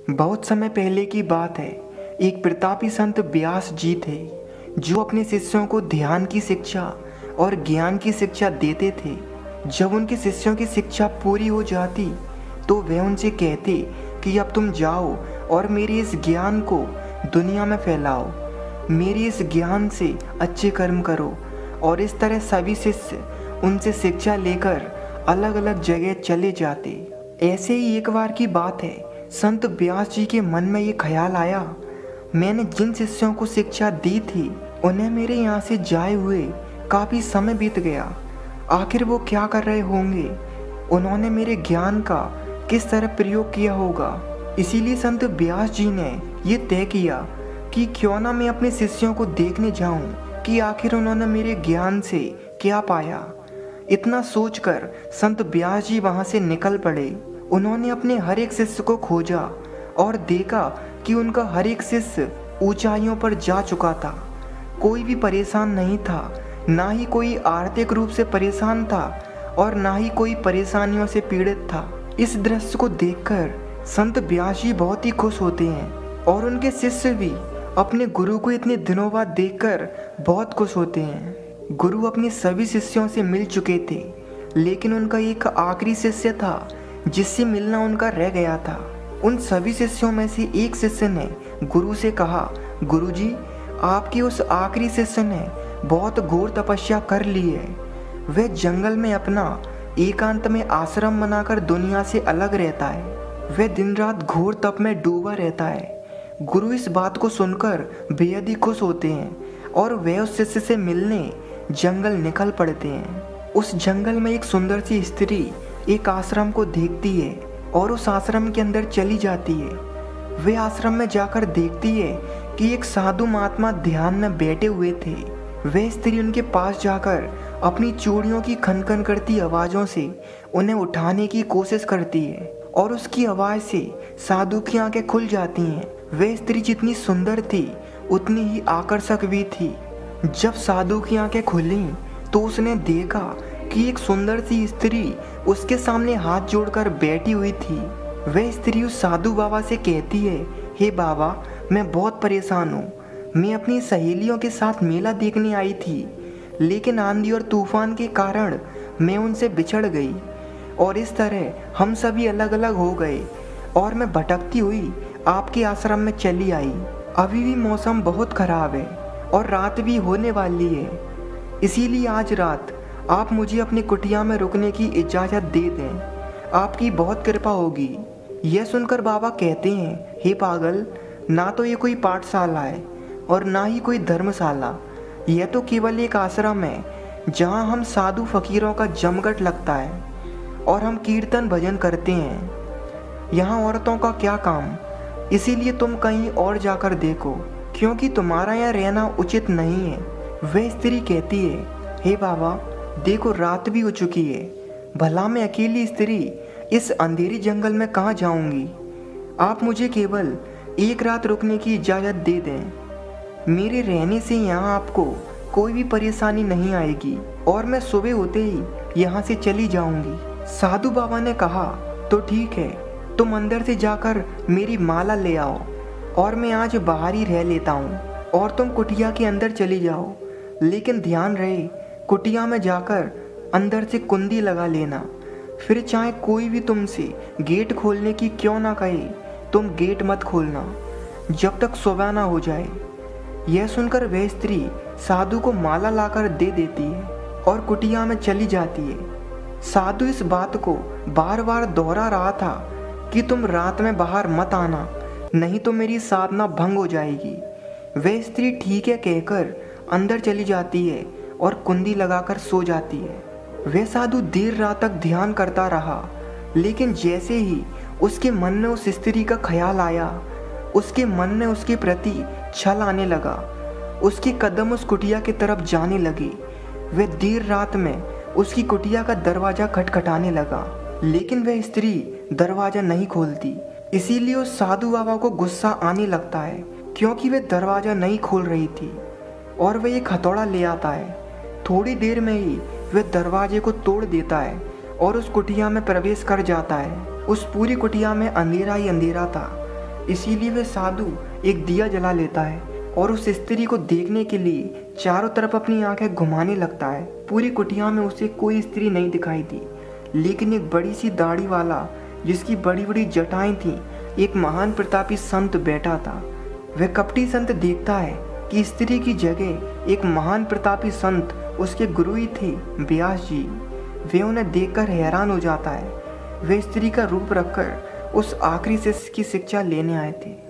बहुत समय पहले की बात है। एक प्रतापी संत व्यास जी थे जो अपने शिष्यों को ध्यान की शिक्षा और ज्ञान की शिक्षा देते थे। जब उनके शिष्यों की शिक्षा पूरी हो जाती तो वे उनसे कहते कि अब तुम जाओ और मेरे इस ज्ञान को दुनिया में फैलाओ, मेरे इस ज्ञान से अच्छे कर्म करो। और इस तरह सभी शिष्य उनसे शिक्षा लेकर अलग अलग जगह चले जाते। ऐसे ही एक बार की बात है, संत व्यास जी के मन में ये ख्याल आया, मैंने जिन शिष्यों को शिक्षा दी थी उन्हें मेरे यहाँ से जाए हुए काफ़ी समय बीत गया। आखिर वो क्या कर रहे होंगे, उन्होंने मेरे ज्ञान का किस तरह प्रयोग किया होगा। इसीलिए संत व्यास जी ने ये तय किया कि क्यों ना मैं अपने शिष्यों को देखने जाऊं कि आखिर उन्होंने मेरे ज्ञान से क्या पाया। इतना सोचकर संत व्यास जी वहाँ से निकल पड़े। उन्होंने अपने हर एक शिष्य को खोजा और देखा कि उनका हर एक शिष्य ऊंचाइयों पर जा चुका था। कोई भी परेशान नहीं था, ना ही कोई आर्थिक रूप से परेशान था और ना ही कोई परेशानियों से पीड़ित था। इस दृश्य को देखकर संत व्यास जी बहुत ही खुश होते हैं और उनके शिष्य भी अपने गुरु को इतने दिनों बाद देखकर बहुत खुश होते हैं। गुरु अपने सभी शिष्यों से मिल चुके थे, लेकिन उनका एक आखिरी शिष्य था जिससे मिलना उनका रह गया था। उन सभी शिष्यों में से एक शिष्य ने गुरु से कहा, गुरुजी, आपके उस आखिरी शिष्य ने बहुत घोर तपस्या कर ली है। वह जंगल में अपना एकांत में आश्रम बनाकर दुनिया से अलग रहता है। वह दिन रात घोर तप में डूबा रहता है। गुरु इस बात को सुनकर बेहद ही खुश होते हैं और वे उस शिष्य से मिलने जंगल निकल पड़ते हैं। उस जंगल में एक सुंदर सी स्त्री एक आश्रम को देखती है और उस आश्रम के अंदर चली जाती है। वे आश्रम में जाकर देखती है कि एक साधु महात्मा ध्यान में बैठे हुए थे। वह स्त्री उनके पास जाकर अपनी चूड़ियों की खनखन करती आवाज़ों से उन्हें उठाने की कोशिश करती है और उसकी आवाज़ से साधु की आंखें खुल जाती हैं। वह स्त्री जितनी सुंदर थी उतनी ही आकर्षक भी थी। जब साधु की आंखें खुली तो उसने देखा कि एक सुंदर सी स्त्री उसके सामने हाथ जोड़कर बैठी हुई थी। वह स्त्री उस साधु बाबा से कहती है, हे बाबा, मैं बहुत परेशान हूँ। मैं अपनी सहेलियों के साथ मेला देखने आई थी, लेकिन आंधी और तूफान के कारण मैं उनसे बिछड़ गई और इस तरह हम सभी अलग अलग हो गए और मैं भटकती हुई आपके आश्रम में चली आई। अभी भी मौसम बहुत खराब है और रात भी होने वाली है, इसीलिए आज रात आप मुझे अपनी कुटिया में रुकने की इजाज़त दे दें। आपकी बहुत कृपा होगी। यह सुनकर बाबा कहते हैं, हे पागल, ना तो ये कोई पाठशाला है और ना ही कोई धर्मशाला। यह तो केवल एक आश्रम है जहाँ हम साधु फकीरों का जमघट लगता है और हम कीर्तन भजन करते हैं। यहाँ औरतों का क्या काम, इसीलिए तुम कहीं और जाकर देखो, क्योंकि तुम्हारा यहाँ रहना उचित नहीं है। वह स्त्री कहती है, हे बाबा, देखो रात भी हो चुकी है। भला मैं अकेली स्त्री इस अंधेरी जंगल में कहाँ जाऊंगी। आप मुझे केवल एक रात रुकने की इजाज़त दे दें। मेरे रहने से यहाँ आपको कोई भी परेशानी नहीं आएगी और मैं सुबह होते ही यहाँ से चली जाऊंगी। साधु बाबा ने कहा, तो ठीक है, तुम अंदर से जाकर मेरी माला ले आओ और मैं आज बाहर ही रह लेता हूँ और तुम कुटिया के अंदर चली जाओ। लेकिन ध्यान रहे, कुटिया में जाकर अंदर से कुंडी लगा लेना। फिर चाहे कोई भी तुमसे गेट खोलने की क्यों ना कहे, तुम गेट मत खोलना जब तक सुबह ना हो जाए। यह सुनकर वह स्त्री साधु को माला लाकर दे देती है और कुटिया में चली जाती है। साधु इस बात को बार बार दोहरा रहा था कि तुम रात में बाहर मत आना, नहीं तो मेरी साधना भंग हो जाएगी। वह स्त्री ठीक है कहकर अंदर चली जाती है और कुंडी लगाकर सो जाती है। वह साधु देर रात तक ध्यान करता रहा, लेकिन जैसे ही उसके मन में उस स्त्री का ख्याल आया, उसके मन में उसके प्रति छल आने लगा। उसके कदम उस कुटिया की तरफ जाने लगे। वह देर रात में उसकी कुटिया का दरवाज़ा खटखटाने लगा, लेकिन वह स्त्री दरवाज़ा नहीं खोलती। इसीलिए उस साधु बाबा को गुस्सा आने लगता है, क्योंकि वह दरवाज़ा नहीं खोल रही थी और वह एक हथौड़ा ले आता है। थोड़ी देर में ही वह दरवाजे को तोड़ देता है और उस कुटिया में प्रवेश कर जाता है। उस पूरी कुटिया में अंधेरा ही अंधेरा था। इसीलिए वह साधु एक दिया जला लेता है और उस स्त्री को देखने के लिए चारों तरफ अपनी आंखें घुमाने लगता है। पूरी कुटिया में उसे कोई स्त्री नहीं दिखाई दी, लेकिन एक बड़ी सी दाढ़ी वाला जिसकी बड़ी बड़ी जटाएं थी, एक महान प्रतापी संत बैठा था। वह कपटी संत देखता है कि स्त्री की जगह एक महान प्रतापी संत उसके गुरु ही थे, व्यास जी। वह उन्हें देखकर हैरान हो जाता है। वे स्त्री का रूप रखकर उस आखिरी शिष्य की शिक्षा लेने आए थे।